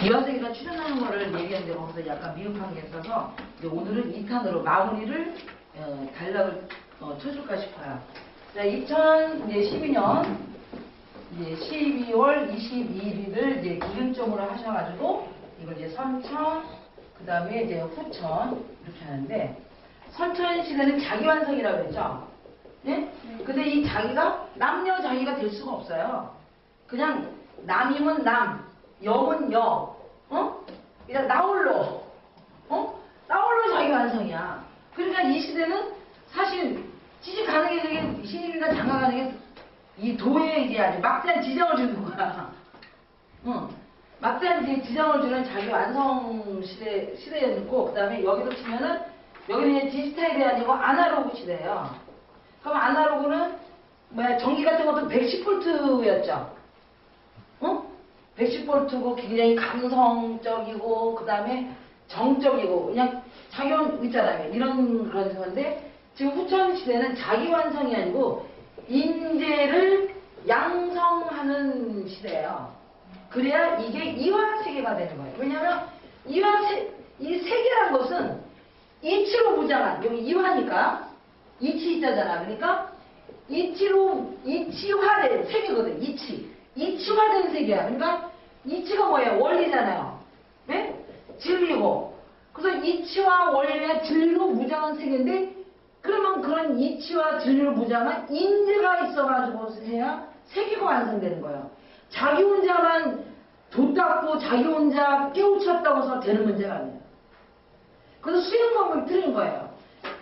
이화세계가 출연하는 거를 얘기하는데 거기서 약간 미흡한 게 있어서 이제 오늘은 2탄으로 마무리를 단락을 쳐줄까 싶어요. 자, 2012년 이제 12월 22일을 이제 기준점으로 하셔가지고 이걸 이제 선천, 그 다음에 이제 후천 이렇게 하는데 선천 시대는 자기완성이라고 그랬죠. 네? 근데 이 자기가 남녀 자기가 될 수가 없어요. 그냥 남이면 남, 여면 여, 그냥 나홀로, 나홀로 자기 완성이야. 그러니까 이 시대는 사실 지지 가능에 되게 신입이나 장가 가능에 이 도에 이제 아주 막대한 지정을 주는 거야. 막대한 지정을 주는 자기 완성 시대였고, 그 다음에 여기서 치면은 여기는 이제 디지털이 아니고 아날로그 시대예요. 그럼 아날로그는 뭐야 전기 같은 것도 110V였죠. 110V고 굉장히 감성적이고 그 다음에 정적이고 그냥 자기 있잖아요. 이런 그런 건데 지금 후천 시대는 자기 완성이 아니고 인재를 양성하는 시대예요. 그래야 이게 이화세계가 되는 거예요. 왜냐하면 이 세계란 것은 이치로 무장한 여기 이화니까 이치 있잖아. 그러니까 이치화된 세계거든. 이치화된 세계야. 그러니까 이치가 뭐예요? 원리잖아요. 네? 진리고. 그래서 이치와 원리와 진리로 무장한 세계인데 그러면 그런 이치와 진리로 무장한 인재가 있어가지고 해야 세계가 완성되는 거예요. 자기 혼자만 돛닦고 자기 혼자 깨우쳤다고 해서 되는 문제가 아니에요. 그래서 수행 방법이 틀린 거예요.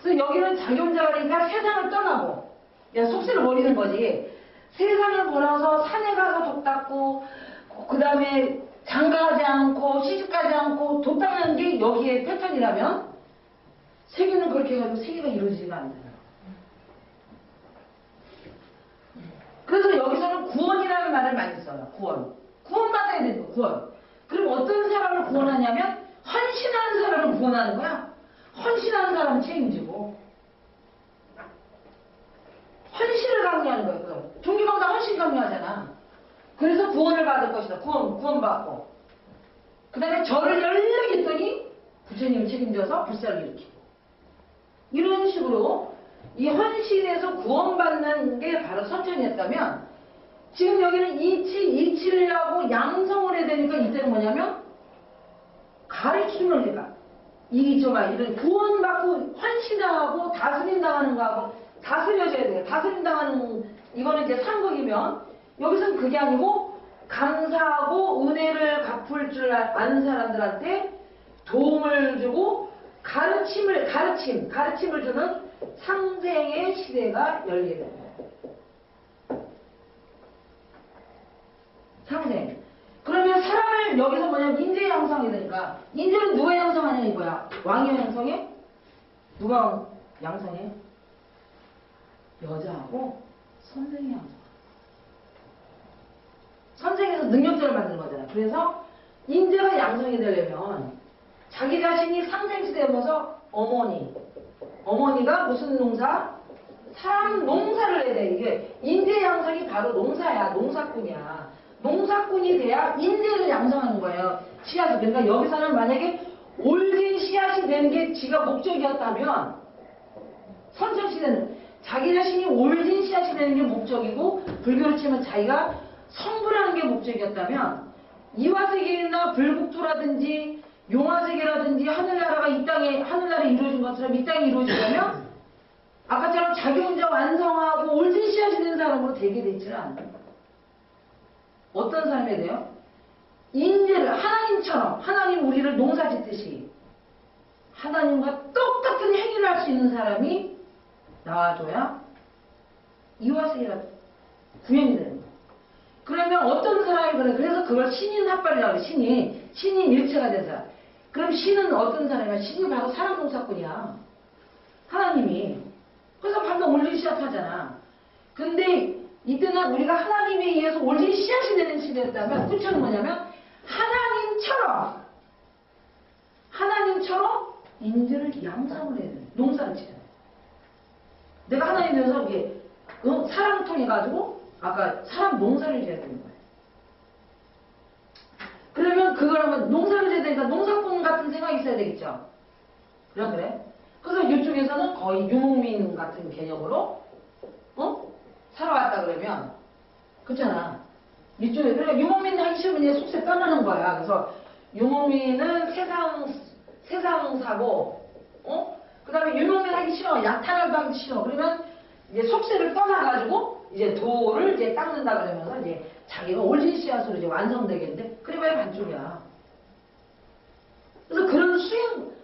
그래서 여기는 자기 혼자 가니까 세상을 떠나고 속세를 버리는 거지. 세상을 몰아서 산에 가서 돛닦고 그 다음에 장가하지 않고 시집가지 않고 돛닦는 게 여기에 패턴이라면 세계는 그렇게 해가지고 세계가 이루어지지가 않잖아요. 그래서 여기서는 구원이라는 말을 많이 써요. 구원받아야 되는 거 구원. 그럼 어떤 사람을 구원하냐면 헌신하는 사람을 구원하는 거야. 헌신하는 사람은 책임지고 헌신을 강요하는 거예요. 종교마다 헌신 강요하잖아. 그래서 구원을 받을 것이다. 구원받고 그 다음에 절을 열려 했더니 부처님을 책임져서 불사를 일으키고 이런 식으로 이 헌신에서 구원받는 게 바로 선천이었다면 지금 여기는 이치를 하고 양성을 해야 되니까 이때는 뭐냐면 가르침을 해가 이런 구원받고 헌신하고 다스린당하는 거하고 다스려져야 돼요. 다스린당하는 이거는 이제 상극이면 여기서는 그게 아니고 감사하고 은혜를 갚을 줄 아는 사람들한테 도움을 주고 가르침을 주는 상생의 시대가 열리게 됩니다. 상생. 그러면 사람을 여기서 뭐냐면 인재 양성이 되니까 인재는 누가 양성하냐 이거야. 왕이 양성해? 누가 양성해? 여자하고 선생이 양성. 선생에서 능력자를 만드는 거잖아. 그래서 인재가 양성이 되려면 자기 자신이 상생시대면서 어머니가 무슨 농사? 사람 농사를 해야 돼. 이게 인재 양성이 바로 농사야. 농사꾼이야. 농사꾼이 돼야 인재를 양성하는 거예요. 씨앗이. 그러니까 여기서는 만약에 올진 씨앗이 되는 게 지가 목적이었다면 선천시대는 자기 자신이 올진 씨앗이 되는 게 목적이고 불교로 치면 자기가 성불하는 게 목적이었다면 이화세계나 불국토라든지 용화세계라든지 하늘나라가 이 땅에 하늘나라에 이루어진 것처럼 이 땅에 이루어지려면 아까처럼 자기 혼자 완성하고 올진 씨앗이 된 사람으로 되게 되지는 않아요. 어떤 사람이 돼요? 인재를 하나님처럼 하나님 우리를 농사 짓듯이 하나님과 똑같은 행위를 할 수 있는 사람이 나와줘야 이화세계가 구현이 되는 거예요. 그러면 어떤 사람이 그래? 그래서 그걸 신인 합발이라고 그래. 신인 일체가 된 사람. 그럼 신은 어떤 사람이야? 신이 바로 사람 농사꾼이야. 하나님이. 그래서 방금 올린 씨앗 하잖아. 근데 이때는 우리가 하나님에 의해서 올린 씨앗이 되는 시대였다면 후천은 뭐냐면 하나님처럼 인재를 양성을 해야 돼. 농사를 지어야 돼. 내가 하나님 되어서 이게 사람을 통해 가지고 아까 사람 농사를 지어야 되는 거예요. 그러면 그걸 하면 농사를 해야 되니까 농사꾼 같은 생각이 있어야 되겠죠. 그래? 그래서 이쪽에서는 거의 유목민 같은 개념으로 살아왔다 그러면 그렇잖아. 이쪽에 그러니까 유목민 하기 싫으면 이제 속세 떠나는 거야. 그래서 유목민은 세상 사고 그다음에 유목민 하기 싫어. 약탈도 하기 싫어. 그러면 이제 속세를 떠나가지고 이제 도를 이제 닦는다 그러면서 이제 자기가 올린 씨앗으로 이제 완성되겠는데 그래 봐야 반쪽이야. 그래서 그런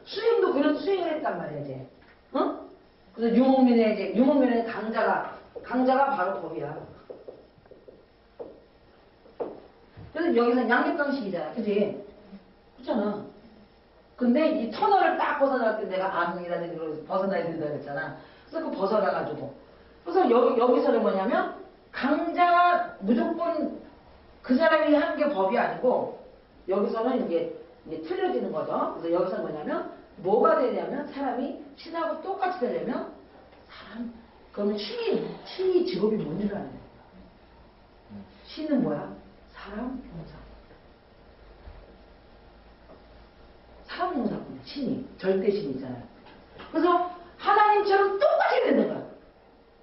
수행도 그런 수행을 했단 말이야 이제. 그래서 유목민의 강자가 바로 법이야. 그래서 여기서 양육강식이잖아, 그지? 그렇잖아. 근데 이 터널을 딱 벗어날 때 내가 암이라는 걸 벗어나야 된다 그랬잖아. 그래서 그 벗어나가지고. 그래서 여기서는 뭐냐면 강자 무조건 그 사람이 한 게 법이 아니고 여기서는 이게 틀려지는 거죠. 그래서 여기서는 뭐냐면 뭐가 되냐면 사람이 신하고 똑같이 되려면 그러면 신이 직업이 뭔 줄 아는 거야. 신은 뭐야? 사람 농사꾼이야. 신이 절대 신이잖아요. 그래서 하나님처럼 똑같이 되는 거야.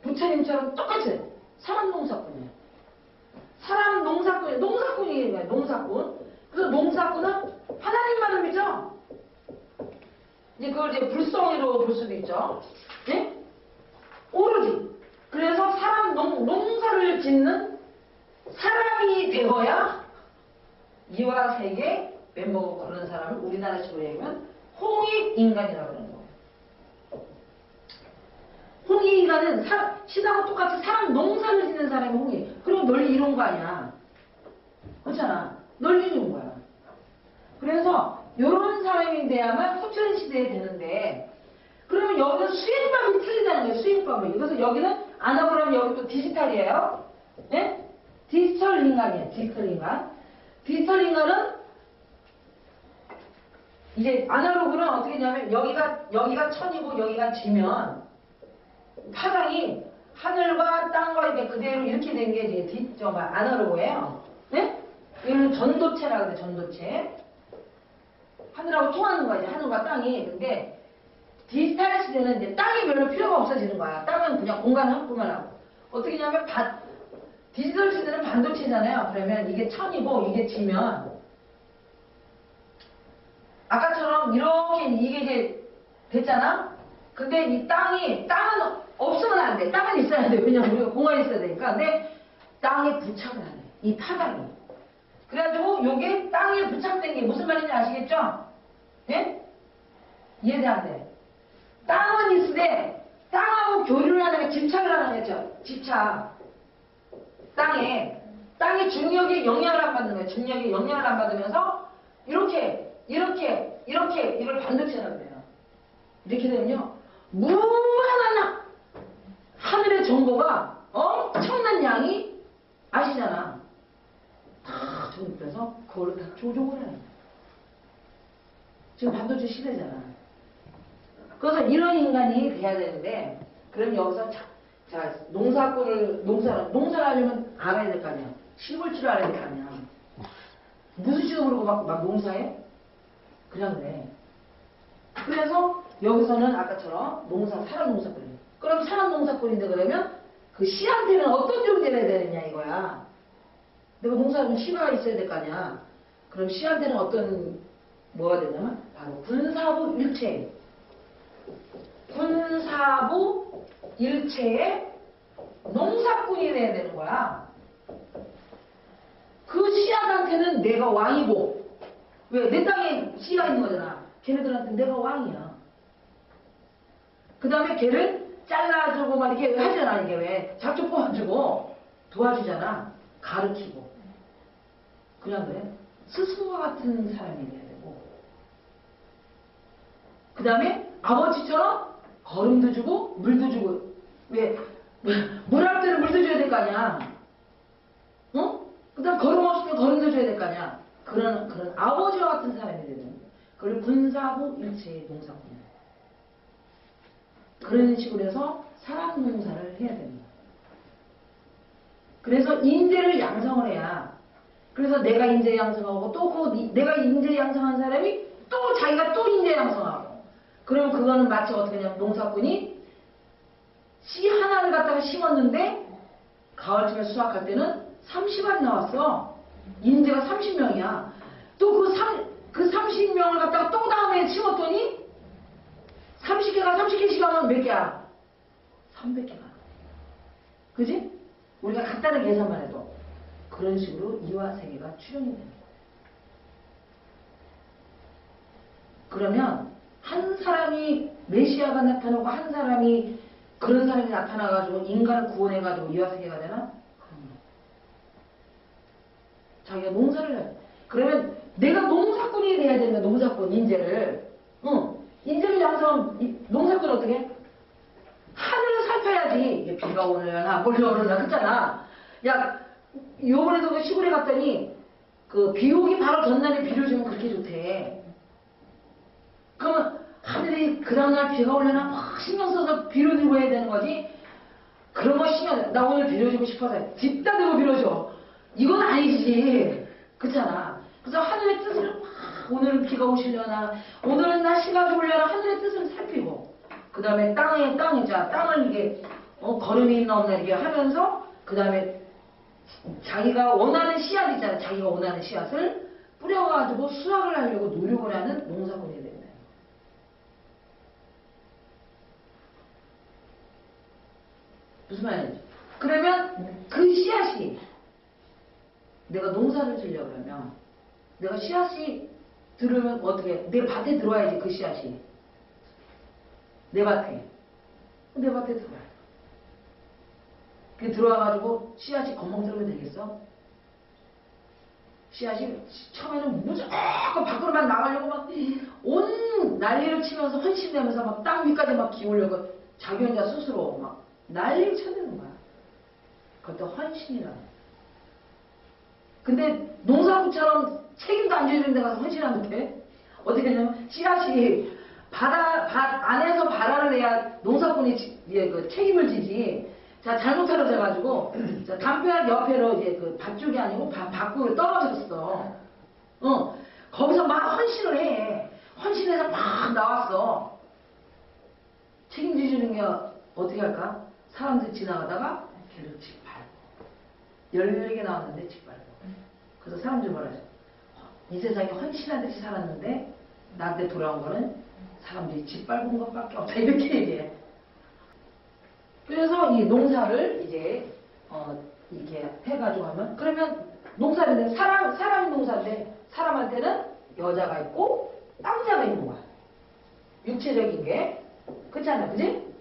부처님처럼 똑같이 돼. 사람 농사꾼이야. 사람 농사꾼이야. 농사꾼이 거야. 농사꾼. 그래서 농사꾼은 하나님만을 믿죠. 이제 그걸 이제 불성의로 볼 수도 있죠. 예? 오로지. 그래서 사람 농사를 짓는 사람이 되어야 이와 세계 멤버고 그런 사람을 우리나라식으로 얘기하면 홍익인간이라고 그러는 거예요. 홍익인간은 신하고 똑같이 사람 농사를 짓는 사람이 홍익. 그럼 널리 이룬 거 아니야. 그렇잖아. 널리 이룬 거야. 그래서 이런 사람이 돼야만 후천시대에 되는데 그러면 여기는 수행법이 틀리다는 거예요. 수행법이. 그래서 여기는 아나그라면 여기 또 디지털이에요. 예? 디지털 인간이에요. 디지털 인간. 디지털 인간은 이제 아날로그는 어떻게 했냐면 여기가 천이고 여기가 지면 파장이 하늘과 땅과 이렇게 그대로 이렇게 된 게 이제 아날로그예요. 네? 이거는 전도체라고 그래. 전도체. 하늘하고 통하는 거야. 이제 하늘과 땅이. 근데 디지털 시대는 이제 땅이 별로 필요가 없어지는 거야. 땅은 그냥 공간 확보만 하고. 어떻게 하냐면 디지털 시대는 반도체잖아요. 그러면 이게 천이고 이게 지면 아까처럼 이렇게 이게 이제 됐잖아? 근데 이 땅은 없으면 안 돼. 땅은 있어야 돼. 왜냐면 우리가 공간이 있어야 되니까. 근데 땅에 부착을 안 해. 이 파장이. 그래가지고 요게 땅에 부착된 게 무슨 말인지 아시겠죠? 예? 이해돼 안 돼? 땅은 있으되 땅하고 교류를 하는 게 집착을 하는 거죠. 집착. 땅에 중력의 영향을 안 받는 거예요. 중력의 영향을 안 받으면서 이렇게 이걸 반도체라고 해요. 이렇게 되면요. 무한한 하늘의 정보가 엄청난 양이 아시잖아. 다 전입돼서 그거를 다 조종을 해요. 지금 반도체 시대잖아. 그래서 이런 인간이 돼야 되는데 그럼 여기서 자 농사를 하려면 알아야 될 거 아니야. 시골 줄 알아야 될 거 아니야. 무슨 시험 모르고 막 농사해? 그냥 그래. 그래서 여기서는 아까처럼 사람 농사꾼이. 그럼 사람 농사꾼인데 그러면 그 씨한테는 어떤 존재가 되느냐 이거야. 내가 농사하면 씨가 있어야 될 거 아니야. 그럼 씨한테는 어떤 뭐가 되냐면 바로 군사부 일체. 군사부 일체의 농사꾼이 돼야 되는 거야. 그 씨앗한테는 내가 왕이고 왜? 내 땅에 씨가 있는 거잖아. 걔네들한테 내가 왕이야. 그 다음에 걔를 잘라주고 막 이렇게 하잖아. 이게 왜? 잡초 뽑아주고 도와주잖아. 가르치고. 그냥 그래. 스승과 같은 사람이 돼야 되고. 그 다음에 아버지처럼 거름도 주고 물도 주고. 왜? 물 할 때는 물도 줘야 될 거 아니야. 그 다음 걸음 없으면 걸음도 줘야 될 거 아니야. 그런 아버지와 같은 사람이 되는. 그걸 군사부 일체의 농사꾼이야. 그런 식으로 해서 사람 농사를 해야 됩니다. 그래서 인재를 양성을 해야 그래서 내가 인재 양성하고 또 내가 인재 양성한 사람이 또 자기가 또 인재 양성하고 그러면 그거는 마치 어떻게 하냐면 농사꾼이 씨 하나를 갖다가 심었는데 가을쯤에 수확할 때는 30알이 나왔어. 인재가 30명이야. 또 그 30명을 갖다가 또 다음에 심었더니 30개씩 하면 몇 개야? 300개가. 그지? 우리가 간단한 계산만 해도 그런 식으로 이와 세계가 추정이 됩니다. 그러면 한 사람이 메시아가 나타나고 한 사람이 그런 사람이 나타나가지고 인간을 구원해가지고 이와 세계가 되나? 그럼요. 자기가 농사를 해야 돼. 그러면 내가 농사꾼이 돼야 되는 거야. 농사꾼 인재를. 인재를 양성하면 농사꾼 어떻게 해? 하늘을 살펴야지. 이게 비가 오느냐 몰려오느냐 그랬잖아. 야 요번에도 그 시골에 갔더니 그 비 오기 바로 전날에 비를 주면 그렇게 좋대. 그러면 하늘이 그 다음날 비가 오려나 막 신경 써서 비를 주고 해야 되는 거지. 그런 거 신경 나 오늘 빌어주고 싶어서 뒷다 대고 빌어줘. 이건 아니지. 그렇잖아. 그래서 하늘의 뜻을 막 오늘은 비가 오시려나 오늘은 날씨가 좋으려나 하늘의 뜻을 살피고 그 다음에 땅을 이게 걸음이 있나 없나 이렇게 하면서 그 다음에 자기가 원하는 씨앗 있잖아. 자기가 원하는 씨앗을 뿌려가지고 수확을 하려고 노력을 하는 농사꾼이 됩니다. 무슨 말인지. 그러면 그 씨앗이 내가 농사를 지려고 그러면 내가 씨앗이 들으면 어떻게 내 밭에 들어와야지. 그 씨앗이 내 밭에 들어와야 돼. 그 들어와가지고 씨앗이 겉멍 되겠어? 씨앗이 처음에는 무조건 밖으로만 나가려고 막 온 난리를 치면서 헌신내면서 막 땅 위까지 막 기우려고 자기 혼자 스스로 막 난리를 쳐대는 거야. 그것도 헌신이라는. 근데 농사꾼처럼 책임도 안 져주는 데 가서 헌신하면 돼? 어떻게 하냐면 씨앗이 밭 안에서 발화를 해야 농사꾼이 그 책임을 지지. 자, 잘못 떨어져가지고, 자, 담벼락 옆에로 이제 그 밭 쪽이 아니고 밖으로 떨어졌어. 거기서 막 헌신을 해. 헌신해서 막 나왔어. 책임지주는 게 어떻게 할까? 사람들이 지나가다가 걔를 짓밟고. 14개 나왔는데 짓밟고. 그래서 사람들이 뭐라 하죠? 이 세상에 헌신하듯이 살았는데, 나한테 돌아온 거는 사람들이 짓밟은 것밖에 없다. 이렇게 얘기해. 그래서 이 농사를 이제 이렇게 해가지고 하면 그러면 농사인데 사람이 농사인데 사람한테는 여자가 있고 남자가 있는 거야. 육체적인 게 그렇잖아, 그지?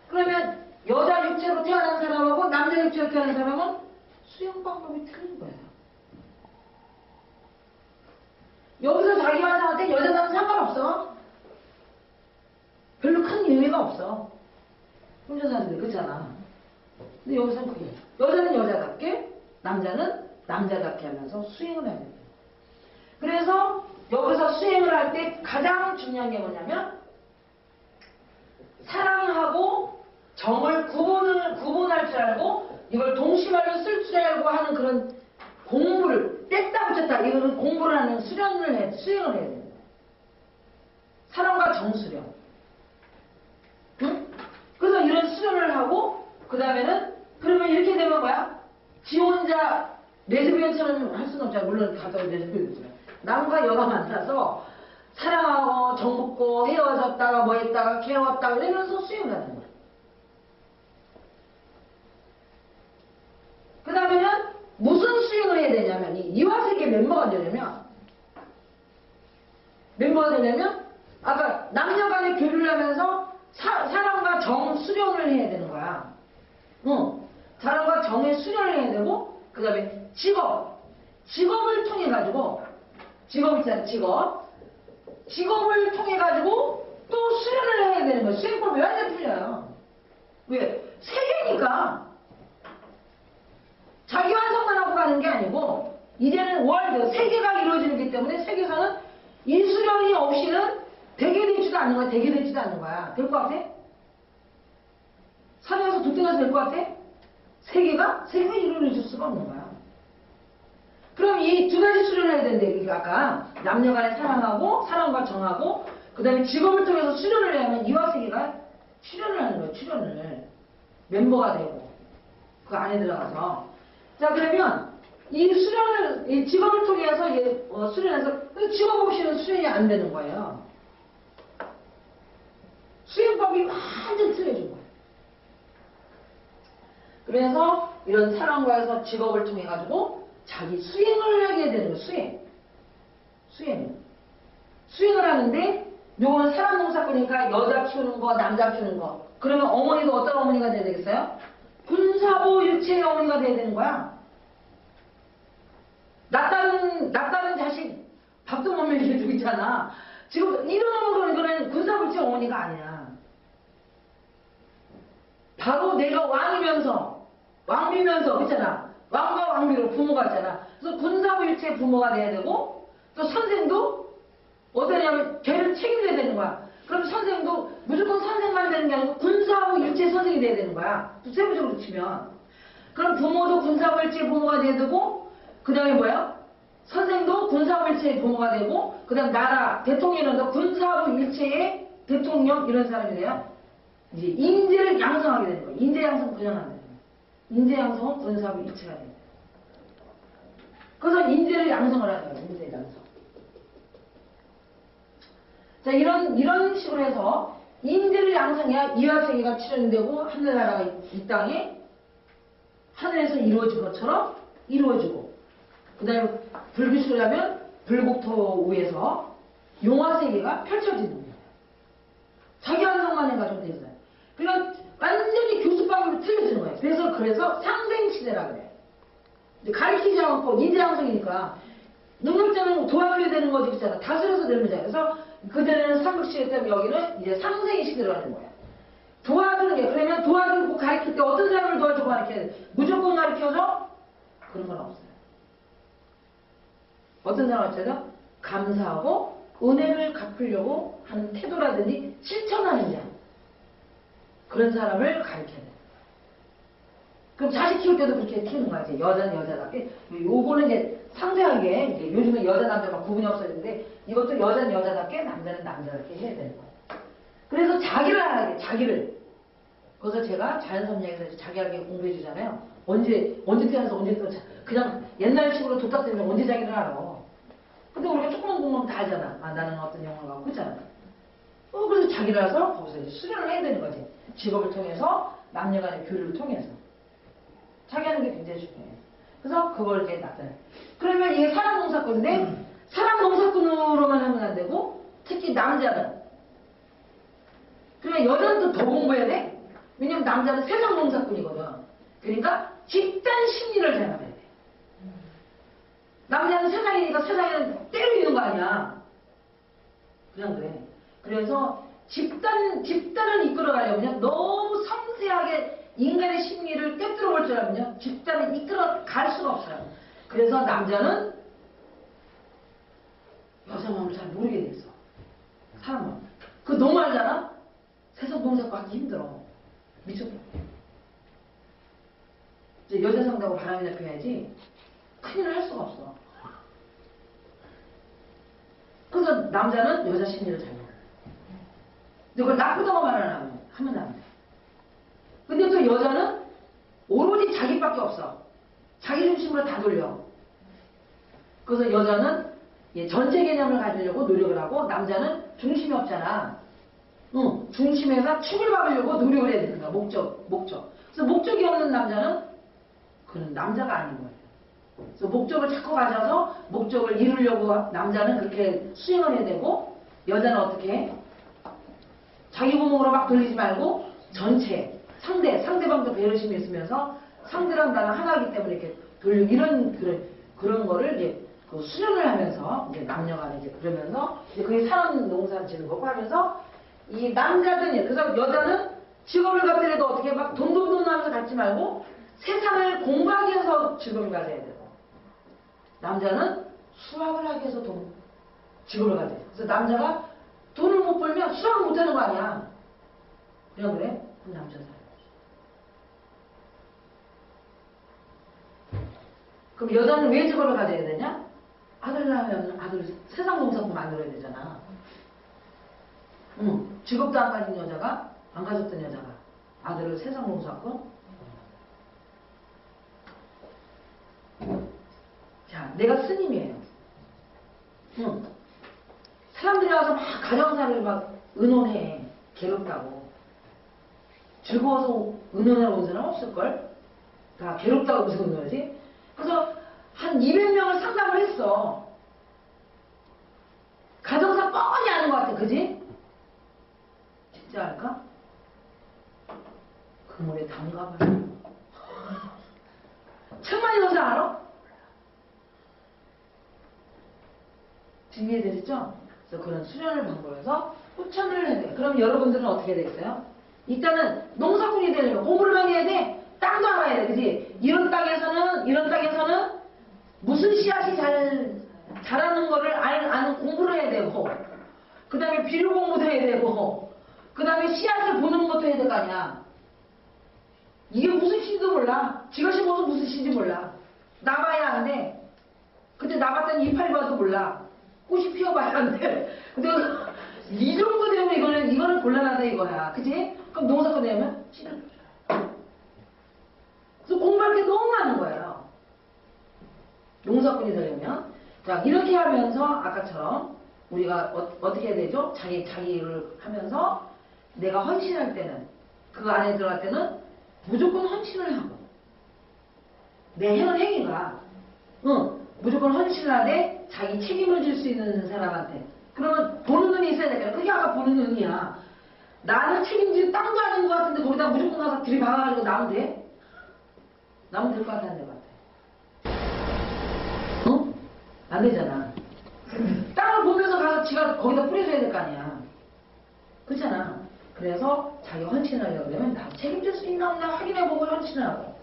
그러면 여자 육체로 태어난 사람하고 남자 육체로 태어난 사람은 수행 방법이 틀린 거예요. 여기서 자기 환상한테 여자 남자 상관없어. 별로 큰 의미가 없어. 혼자 사는데 그렇잖아. 근데 여기서는 그게 여자는 여자답게 남자는 남자답게 하면서 수행을 해야 됩니다. 그래서 여기서 수행을 할 때 가장 중요한 게 뭐냐면 사랑하고 정을 구분할 줄 알고 이걸 동시말로 쓸 줄 알고 하는 그런 공부를 뗐다 붙였다 이거는 공부를 하는 수행을 해야 됩니다. 사랑과 정수령. 응? 그래서 이런 수련을 하고 그 다음에는 그러면 이렇게 되면 뭐야? 지 혼자 레즈비언처럼 할 수는 없잖아. 물론 갑자기 레즈비언처럼 남과 여가 만나서 사랑하고 정붙고 헤어졌다가 뭐 했다가 괴로웠다가 이러면서 수행을 하는 거야. 그 다음에는 무슨 수행을 해야 되냐면 이화세계 멤버가 되려면 아까 남녀 간의 교류를 하면서 사랑과 정 수련을 해야 되는 거야. 사랑과 정의 수련을 해야 되고 그 다음에 직업을 통해 가지고 직업 있잖아. 직업을 통해 가지고 또 수련을 해야 되는 거야. 수행법이 완전 틀려요. 왜? 세계니까 자기 완성만 하고 가는 게 아니고 이제는 월드 세계가 이루어지기 때문에 세계에서는 이 수련이 없이는 되게 되지도 않는 거야. 될 것 같아? 산에 가서 도태가서 될 것 같아? 세계가 이루어질 수가 없는 거야. 그럼 이 두 가지 수련을 해야 되는데, 그러니까 아까 남녀 간의 사랑하고, 사랑과 정하고, 그 다음에 직업을 통해서 수련을 해야 하면 이화세계가 출연을 하는 거예요, 출연을. 멤버가 되고, 그 안에 들어가서. 자, 그러면 이 수련을, 이 직업을 통해서 수련해서, 직업 없이는 수련이 안 되는 거예요. 수행법이 완전 틀려진 거예요. 그래서 이런 사랑과에서 직업을 통해 가지고 자기 수행을 하게 되는 거예요. 수행을 하는데 요거는 사람 농사꾼이니까 여자 키우는 거, 남자 키우는 거. 그러면 어머니도 어떤 어머니가 돼야 되겠어요? 군사보 일체의 어머니가 돼야 되는 거야. 낯다른 자식 밥도 못 먹여주고 있잖아. 지금 이런 이거는 군사보 일체 어머니가 아니야. 바로 내가 왕이면서 그렇잖아. 왕과 왕비로 부모가 있잖아. 그래서 군사일체 부모가 돼야 되고, 또 선생도 어떠냐면 걔를 책임져야 되는 거야. 그럼 선생도 무조건 선생만 되는 게 아니고 군사일체 선생이 돼야 되는 거야. 또 세부적으로 치면. 그럼 부모도 군사일체 부모가 돼야 되고, 그 다음에 뭐야? 선생도 군사일체 부모가 되고, 그 다음 나라 대통령도 군사일체의 대통령 이런 사람이 돼요. 이제 인재를 양성하게 되는 거예요. 인재 양성 그냥 안 되는 거예요. 인재 양성은 군사하고 일체가 돼요. 그래서 인재를 양성을 하는 거예요. 인재 양성. 자, 이런 식으로 해서 인재를 양성해야 이화세계가 출현되고 하늘나라가 이 땅에 하늘에서 이루어진 것처럼 이루어지고, 그 다음에 불기술을 하면 불국토 위에서 용화세계가 펼쳐지는 거예요. 자기 완성만 해가지고 되잖아요. 그러니까 완전히 교수방으로 틀려지는 거예요. 그래서 상생시대라 그래요. 가르치지 않고 인재양성이니까 능력자는 도와줘야 되는 거지, 그렇잖아. 다스려서 되는 거잖아요. 그래서 그전에는 삼국시대 때문에 여기는 이제 상생의 시대로 하는 거예요. 도와주는 게, 그러면 도와주고 가르칠 때 어떤 사람을 도와주고 가르쳐야 돼? 무조건 가르쳐줘? 그런 건 없어요. 어떤 사람을 가르쳐줘? 감사하고 은혜를 갚으려고 하는 태도라든지 실천하는 자. 그런 사람을 가르쳐야 돼. 그럼 자식 키울 때도 그렇게 키우는 거야. 이제 여자는 여자답게. 요거는 이제 상세하게, 이제 요즘은 여자, 남자 막 구분이 없어졌는데, 이것도 여자는 여자답게, 남자는 남자답게 해야 되는 거야. 그래서 자기를 알아야 돼, 자기를. 그래서 제가 자연섭리학에서 자기에게 공부해 주잖아요. 언제 태어나서 언제 또, 그냥 옛날식으로 도탁되면 언제 자기를 알아. 근데 우리가 조금만 공부하면 다 알잖아. 아, 나는 어떤 영혼을 갖고 있잖아. 그래서 자기를 알아서 거기서 이제 수련을 해야 되는 거지. 직업을 통해서, 남녀 간의 교류를 통해서. 자기 하는 게 굉장히 중요해요. 그래서 그걸 이제 나타내요. 그러면 이게 사람 농사꾼인데, 사람 농사꾼으로만 하면 안 되고, 특히 남자는. 그러면 여자는 또 더 공부해야 돼? 왜냐면 남자는 세상 농사꾼이거든. 그러니까 집단 심리를 잘 알아야 돼. 남자는 세상이니까 세상에는 때로 있는 거 아니야. 그냥 그래. 그래서 집단을 이끌어가려면 너무 섬세하게 인간의 심리를 꿰뚫어 볼 줄 알면요, 집단을 이끌어 갈 수가 없어요. 그래서 남자는 여자 마음을 잘 모르게 됐어. 사람 마음. 그거 너무 알잖아? 세상 동작과 하기 힘들어. 미쳤다. 이제 여자 상다고 바람이나 펴야지 큰일을 할 수가 없어. 그래서 남자는 여자 심리를 잘 몰라. 근데 그걸 나쁘다고 말 안 하면 안 돼. 근데 또 여자는 오로지 자기밖에 없어. 자기 중심으로 다 돌려. 그래서 여자는 전체 개념을 가지려고 노력을 하고, 남자는 중심이 없잖아. 중심에서 축을 박으려고 노력을 해야 되는 거야. 목적. 그래서 목적이 없는 남자는 그는 남자가 아닌 거예요. 그래서 목적을 자꾸 가져서 목적을 이루려고 남자는 그렇게 수행을 해야 되고, 여자는 어떻게 해? 자기 구멍으로 막 돌리지 말고 전체 상대방도 배려심이 있으면서 상대랑 나랑 하나이기 때문에 이렇게 돌리고, 그런 거를 이제 그 수련을 하면서 이제 남녀간에 이제 그러면서 이제 그게 사람 농사 지는 거고 하면서, 이 남자든, 그래서 여자는 직업을 갖더라도 어떻게 막 돈 하면서 갖지 말고 세상을 공부하기 위해서 직업을 가져야 되고, 남자는 수학을 하기 위해서 직업을 가져야 돼. 그래서 남자가 돈을 못 벌면 수학을 못 하는 거 아니야. 그냥 그래? 그럼 남자 살아. 그럼 여자는 왜 직업을 가져야 되냐? 아들 낳으면 아들 세상 농사꾼 만들어야 되잖아. 응. 직업도 안 가진 여자가, 안 가졌던 여자가 아들을 세상 농사꾼? 자, 내가 스님이에요. 응. 사람들이 와서 막 가정사를 막 의논해. 괴롭다고. 즐거워서 의논하러 온 사람 없을걸? 다 괴롭다고 무슨 의논하지? 그래서 한 200명을 상담을 했어. 가정사 뻔히 아는 것 같아. 그지? 진짜 알까? 그 물에 담가봐요. 천만이 여자 알아? 준비해드렸죠? 그래서 그런 수련을 방법에서 후천을 해야 돼. 그럼 여러분들은 어떻게 되겠어요? 일단은 농사꾼이 되려면 공부를 많이 해야 돼. 땅도 알아야 돼. 그지? 이런 땅에서는 무슨 씨앗이 자라는 거를 아는 공부를 해야 되고, 그 다음에 비료 공부도 해야 되고, 그 다음에 씨앗을 보는 것도 해야 될 거 아니야. 이게 무슨 씨도 몰라. 지가 심어서 무슨 씨인지 몰라. 나봐야 안 돼. 근데 나봤더니 이파리 봐도 몰라. 꽃이 피어봐야 안 돼. 근데 이 정도 되면 이거는 곤란하다 이거야. 그치? 그럼 농사꾼 되면 씨를 그래서 공부할 게 너무 많은 거예요. 농사꾼이 되려면. 자, 이렇게 하면서 아까처럼 우리가 어떻게 해야 되죠? 자기를 하면서 내가 헌신할 때는, 그 안에 들어갈 때는 무조건 헌신을 하고, 내 행위가 무조건 헌신을 하되 자기 책임을 질 수 있는 사람한테. 그러면 보는 눈이 있어야 되잖아. 그게 아까 보는 눈이야. 나는 책임질 땅도 아닌 것 같은데 거기다 무조건 가서 들이박아가지고 나면 돼? 나면 될 것 같아, 안 될 것 같아? 응? 안 되잖아. 땅을 보면서 가서 지가 거기다 뿌려줘야 될 거 아니야. 그렇잖아. 그래서 자기 헌신을 하려고 그러면 나 책임질 수 있나 없나 확인해보고 헌신을 하고,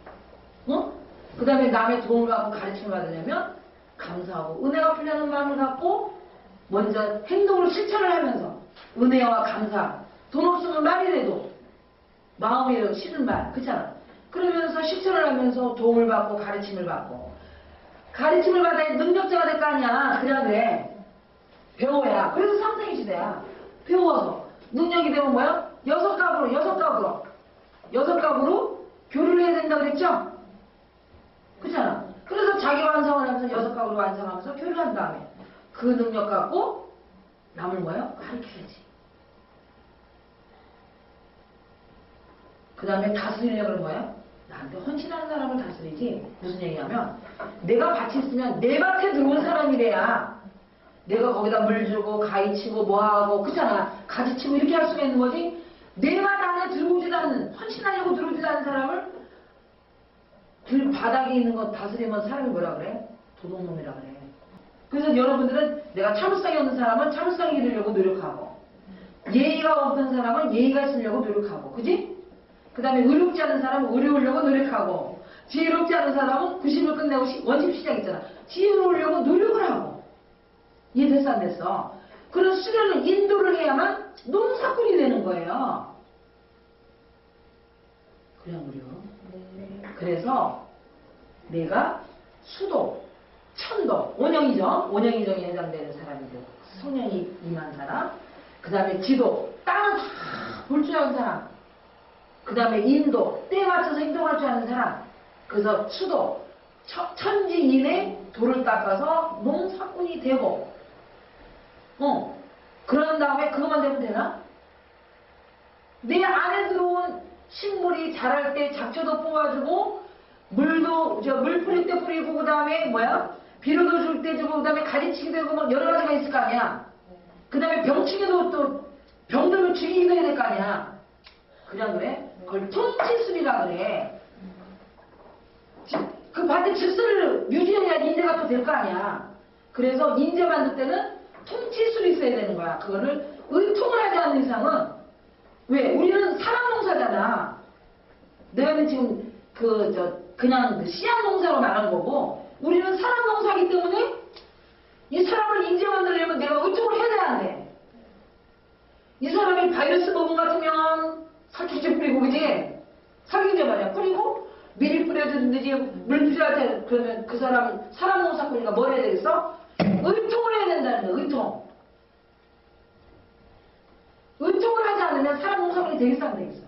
그 다음에 남의 도움을 받고 가르침을 받으려면 감사하고 은혜가 풀려는 마음을 갖고 먼저 행동으로 실천을 하면서 은혜와 감사, 돈 없으면 말이라도 마음이라도 싫은 말, 그렇잖아. 그러면서 실천을 하면서 도움을 받고 가르침을 받고, 가르침을 받아야 능력자가 될 거 아니야. 그냥 그래. 배워야. 그래서 상생의 시대야. 배워서 능력이 되면 뭐야? 여섯 갑으로 교류를 해야 된다고 그랬죠? 그렇잖아. 그래서 자기 완성을 하면서 여섯 갑으로 완성하면서 교류를 한 다음에 그 능력 갖고 남을 뭐예요? 가르쳐야지. 그 다음에 다스리려고 하는 뭐예요? 나한테 헌신하는 사람을 다스리지. 무슨 얘기냐면 내가 밭이 있으면 내 밭에 들어온 사람이래야 내가 거기다 물 주고 가위치고 뭐하고, 그렇잖아. 가지치고 이렇게 할 수가 있는 거지. 내 밭 안에 들어오지도 않는, 헌신하려고 들어오지도 않는 사람을 바닥에 있는 거 다스리면 사람이 뭐라 그래? 도둑놈이라 그래. 그래서 여러분들은 내가 참을성이 없는 사람은 참을성이 이루려고 노력하고, 예의가 없는 사람은 예의가 있으려고 노력하고, 그지? 그 다음에 의롭지 않은 사람은 의로우려고 노력하고, 지혜롭지 않은 사람은 90을 끝내고 원심 시작 있잖아. 지혜로우려고 노력을 하고. 이해됐어 안 됐어? 그런 수련을 인도를 해야만 농사꾼이 되는 거예요. 그래 안 그래요? 그래서 내가 수도, 천도, 원형이정에 해당되는 사람이 되고, 성령이 임한 사람, 그 다음에 지도, 땅을 다 볼 줄 아는 사람, 그 다음에 인도, 때에 맞춰서 행동할 줄 아는 사람, 그래서 수도, 천지인의 도를 닦아서 농사꾼이 되고, 그런 다음에 그것만 되면 되나? 내 안에 들어온 식물이 자랄 때 잡초도 뽑아주고, 물 뿌릴 때 뿌리고, 그 다음에 뭐야? 비료도 줄 때 주고, 그 다음에 가지치기도 하고, 뭐 여러 가지가 있을 거 아니야? 그 다음에 병치기도 또, 병들면 죽이기도 해야 될 거 아니야? 그냥 그래? 그걸 통치술이라 그래. 그 밭의 질서를 유지해야 인재가 또 될 거 아니야? 그래서 인재 만들 때는 통치술이 있어야 되는 거야. 그거를 의통을 하지 않는 이상은, 왜? 우리는 사람 농사잖아. 내가 지금 그냥 씨앗 농사로 말하는 거고, 우리는 사람 농사이기 때문에 이 사람을 인재 만들려면 내가 의통을 해야 돼야 안 돼. 이 사람이 바이러스 먹은 것 같으면 살충제 뿌리고, 그지? 살균제 말이야. 뿌리고, 미리 뿌려주든지 물 필요할 때 그러면 그 사람은 사람 농사꾼이니까 뭘 해야 되겠어? 의통을 해야 된다는 거야. 의통. 의통을 하지 않으면 사람 농사꾼이 되겠어 안 되겠어?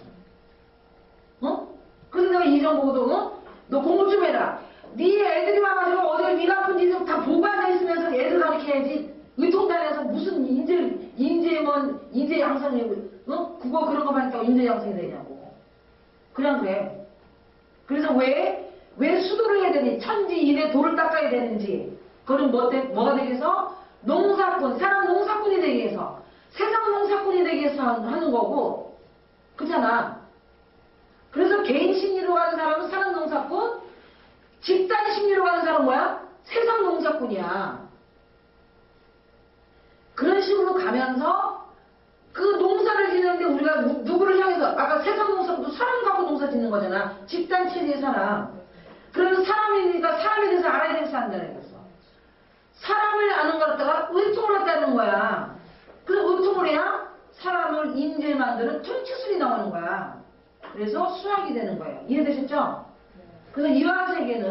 어? 그래서 내가 이전 보고도 너 공부 좀 해라. 네 애들이 와가지고 어디가 위 아픈 짓을 다 보고 앉아있으면서 애들 가르쳐야지. 의통단에서 무슨 인재 양성이고 국어 그런 거만 있다고 인재 양성이 되냐고. 그냥 그래. 그래서 왜 수도를 해야 되니? 천지인의 도를 닦아야 되는지. 그건 뭐가 되기 위해서? 농사꾼, 사람 농사꾼이 되기 위해서. 세상 농사꾼이 되기 위해서 하는 거고. 그렇잖아. 그래서 개인 심리로 가는 사람은 사람 농사꾼, 집단 심리로 가는 사람은 뭐야? 세상 농사꾼이야. 그런 식으로 가면서 그 농사를 짓는데 우리가 누구를 향해서 아까 세상 농사도 사람 갖고 농사 짓는 거잖아. 집단 체제의 사람. 그러면 사람이니까 사람에 대해서 알아야 되겠어 안 알아야 되겠어. 사람을 아는 걸 갖다가 의통을 했다는 거야. 그래서 의통을 해야 사람을 인재 만드는 툴치술이 나오는 거야. 그래서 수학이 되는 거예요. 이해되셨죠? 그래서 이화세계이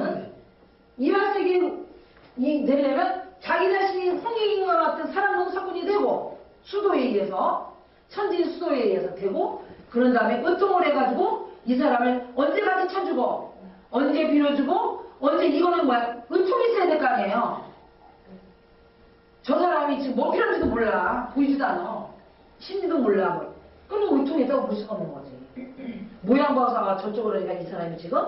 되려면 자기 자신이 홍익인과 같은 사람 농사꾼이 되고 수도에 의해서 천지인 수도에 의해서 되고 그런 다음에 의통을 해가지고 이 사람을 언제까지 쳐주고 언제 빌어주고 언제 이거는 뭐야? 의통이 있어야 될 거 아니에요. 저 사람이 지금 뭐 필요한지도 몰라. 보이지도 않아. 심리도 몰라. 그럼 의통했다고 볼 수가 없는 거지. 모양 봐서 저쪽으로 하니까 이 사람이 지금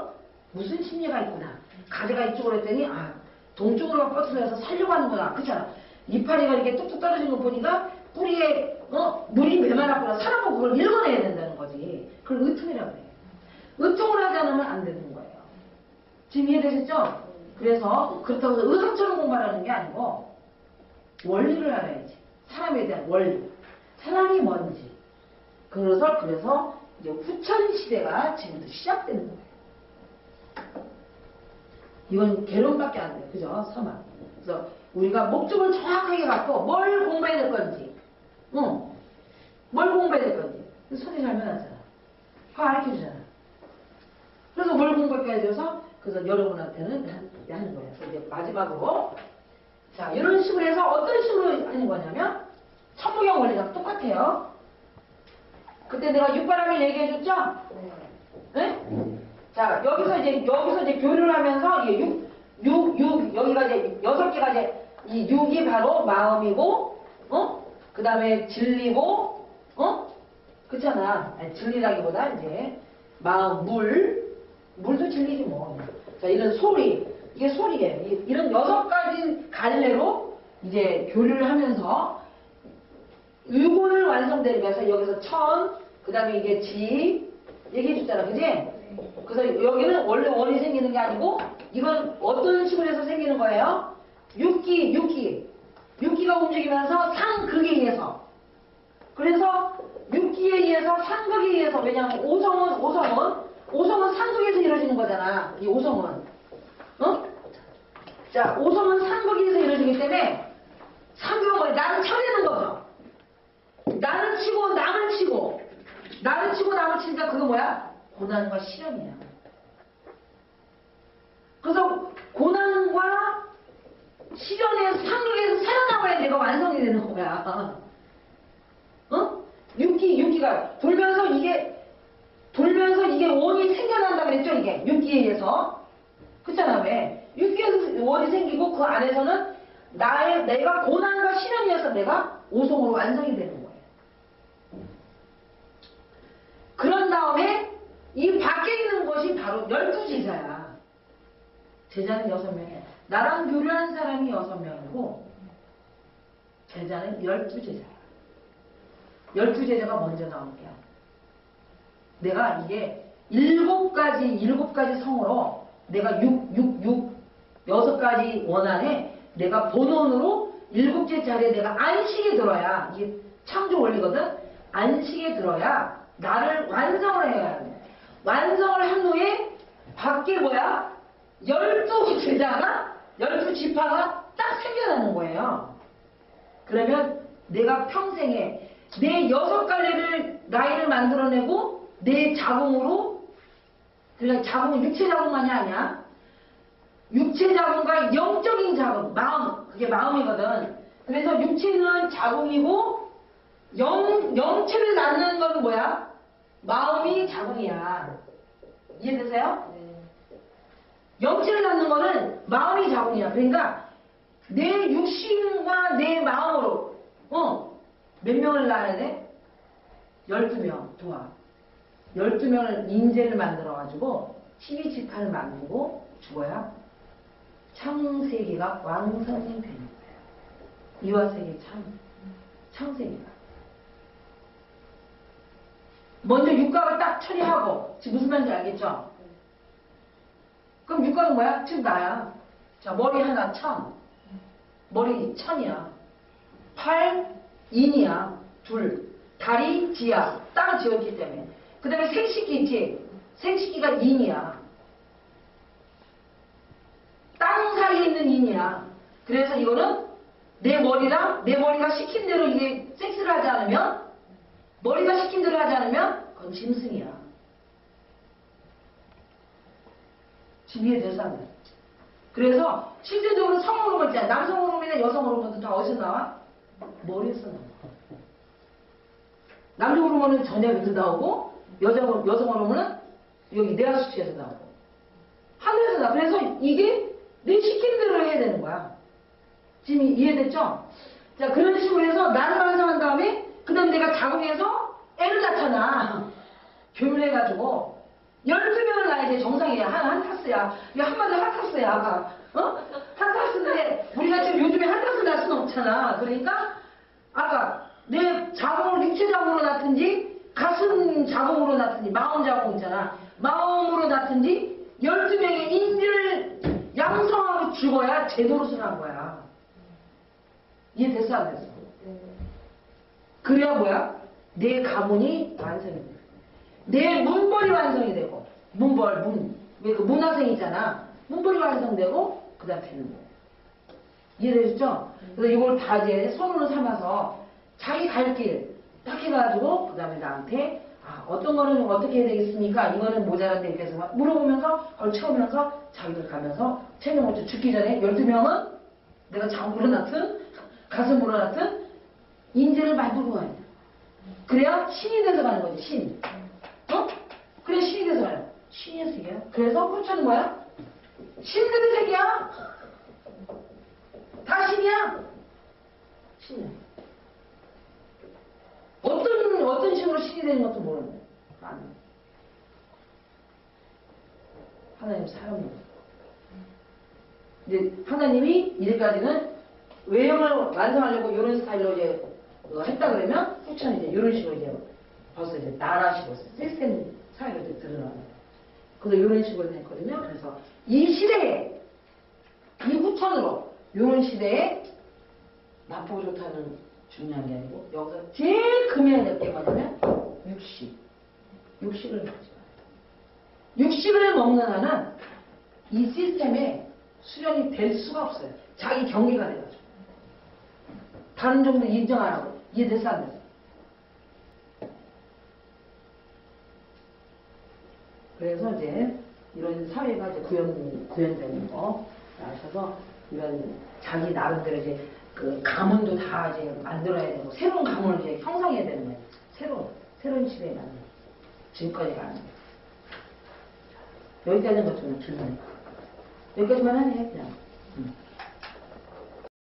무슨 심리가 있구나. 가지가 이쪽으로 했더니 동쪽으로 뻗어서 살려고 하는 거야. 그렇잖아. 이파리가 이렇게 뚝뚝 떨어진 거 보니까 뿌리에 물이 메말랐구나. 사람은 그걸 읽어내야 된다는 거지. 그걸 의통이라고 해. 의통을 하지 않으면 안 되는 거예요. 지금 이해되셨죠? 그래서 그렇다고 해서 의학처럼 공부하라는 게 아니고 원리를 알아야지. 사람에 대한 원리. 사람이 뭔지. 그래서 이제 후천 시대가 지금부터 시작되는 거예요. 이건 개론밖에 안 돼요. 그죠? 서만. 그래서 우리가 목적을 정확하게 갖고 뭘 공부해야 될 건지, 뭘 공부해야 될 건지. 손이 잘못 하잖아. 그거 가르쳐 주잖아. 그래서 뭘 공부해야 돼서 그래서 여러분한테는 하는 거예요. 그래서 이제 마지막으로 자 이런 식으로 해서 어떤 식으로 하는 거냐면 천부경 원리랑 똑같아요. 그때 내가 육바람을 얘기해 줬죠? 네? 자, 여기서 이제 교류를 하면서, 여기가 이제 6개가 이제, 이 6이 바로 마음이고, 그 다음에 진리고, 그렇잖아. 아니, 진리라기보다 이제, 마음, 물도 진리지 뭐. 자, 이런 소리, 이게 소리예요. 이런 6가지 갈래로 이제 교류를 하면서, 유곤을 완성되면서 여기서 천, 그 다음에 이게 지, 얘기해 줬잖아. 그지? 그래서 여기는 원래 원이 생기는 게 아니고 이건 어떤 식으로 해서 생기는 거예요? 육기가 움직이면서 상극에 의해서 그래서 육기에 의해서 상극에 의해서 왜냐하면 오성은 상극에서 이루어지는 거잖아. 이 오성은 자 오성은 상극에서 이루어지기 때문에 상극은 뭐야? 나를 쳐내는 거죠. 나를 치고 남을 치고 남을 치니까 그거 뭐야? 고난과 시련이야. 그래서 고난과 시련의 상륙에서 살아남아야 내가 완성이 되는 거야. 육기가 돌면서 이게 원이 생겨난다 그랬죠? 이게 육기에 의해서. 그렇잖아. 왜? 육기에서 원이 생기고 그 안에서는 내가 고난과 시련이어서 내가 오성으로 완성이 되는 거예요. 그런 다음에 이 밖에 있는 것이 바로 12제자야. 제자는 6명이야. 나랑 교류한 사람이 6명이고 제자는 12제자야. 12제자가 먼저 나온 거야. 내가 이게 7가지 성으로 내가 6가지 원안에 내가 본원으로 7째 자리에 내가 안식에 들어야 이게 창조 원리거든. 안식에 들어야 나를 완성을 해야 돼. 완성을 한 후에 밖에 뭐야? 12제자가 12지파가 딱 생겨나는 거예요. 그러면 내가 평생에 내 6갈래를 나이를 만들어내고 내 자궁으로 그러니까 자궁은 육체 자궁만이 아니야. 육체 자궁과 영적인 자궁, 마음, 그게 마음이거든. 그래서 육체는 자궁이고 영체를 낳는 건 뭐야? 마음이 자궁이야. 이해되세요? 네. 영체를 낳는 거는 마음이 자궁이야. 그러니까 내 육신과 내 마음으로 몇 명을 낳아야 돼? 12명 도와. 12명을 인재를 만들어가지고 12지파를 만들고 죽어야 창세기가 완성이 되는 거예요. 이화세계 창세기가. 먼저 육각을 딱 처리하고, 지금 무슨 말인지 알겠죠? 그럼 육각은 뭐야? 지금 나야. 자, 머리 하나 천. 머리 천이야. 팔 인이야. 둘. 다리 지야. 땅을 지었기 때문에. 그 다음에 생식기 있지? 생식기가 인이야. 땅 사이에 있는 인이야. 그래서 이거는 내 머리가 시킨 대로 이게 섹스를 하지 않으면, 머리가 시킨 대로 하지 않으면 그건 짐승이야. 지금 이해돼서 안 돼. 그래서 실제적으로 성호르몬 있잖아. 남성 호르몬이나 여성 호르몬도 다 어디서 나와? 머리에서 나와. 남성 호르몬은 전역에서 나오고 여성 호르몬은 여기 뇌하수체에서 나오고 하늘에서 나와. 그래서 이게 내 시킨 대로 해야 되는 거야. 지금 이해됐죠? 자, 그런 식으로 해서 나를 완성한 다음에 그 다음에 내가 자궁에서 애를 낳잖아. 교육해가지고 12명을 낳아야지 정상이야. 한 타스야. 이거 한마디로 한 타스야. 아까 한 타스인데 우리가 지금 요즘에 한 타스 낳을 수는 없잖아. 그러니까 아까 내 자궁을 육체 자궁으로 낳든지 가슴 자궁으로 낳든지 마음 자궁 있잖아. 마음으로 낳든지 12명의 인지를 양성하고 죽어야 제노릇을 한 거야. 이해됐어 안 됐어? 그래야 뭐야? 내 가문이 완성이 돼. 내 문벌이 완성이 되고 왜 그 문화생 있잖아. 문벌이 완성되고 그 다음 되는 거야. 이해되셨죠? 그래서 이걸 다 이제 손으로 삼아서 자기 갈 길 딱 해가지고 그 다음에 나한테 어떤 거는 어떻게 해야 되겠습니까? 이거는 모자란데 이렇게 해서 물어보면서 그걸 채우면서 자기들 가면서 채명을 죽기 전에 12명은 내가 자궁으로 낳든 가슴으로 낳든 인재를 만들고 가야 돼. 그래야 신이 돼서 가는 거지, 신. 그래, 신이 돼서 가요. 신이야, 새끼야. 그래서 후천은 뭐야? 신들의 새끼야. 다 신이야. 신이야. 어떤 식으로 신이 되는 것도 모르는 거야. 안 돼. 하나님 사람이야. 이제 하나님이 이제까지는 외형을 완성하려고 이런 스타일로 이제 했다 그러면 후천이 이제 이런 식으로 이제 벌써 이제 나라식으로 시스템 사회로 이제 드러나는 거예요. 그래서 이런 식으로 했거든요. 그래서 이 시대에 이 후천으로 이런 시대에 나쁘고 좋다는 중요한 게 아니고 여기서 제일 금해야 될 게 뭐냐면 육식을 먹지 마요. 육식을 먹는 한은 이 시스템에 수련이 될 수가 없어요. 자기 경계가 돼가지고. 다른 정도 인정 안 하고. 이해됐어 안 됐어? 그래서 이제 이런 사회가 이제 구현되는 거 아셔서 이런 자기 나름대로 이제 그 가문도 다 이제 만들어야 되고 새로운 가문을 이제 형성해야 되는 거예요. 새로운 시대에 맞는 지금까지 가는 거예요. 여기까지는 것 좀 길네. 여기까지만 하네 그냥.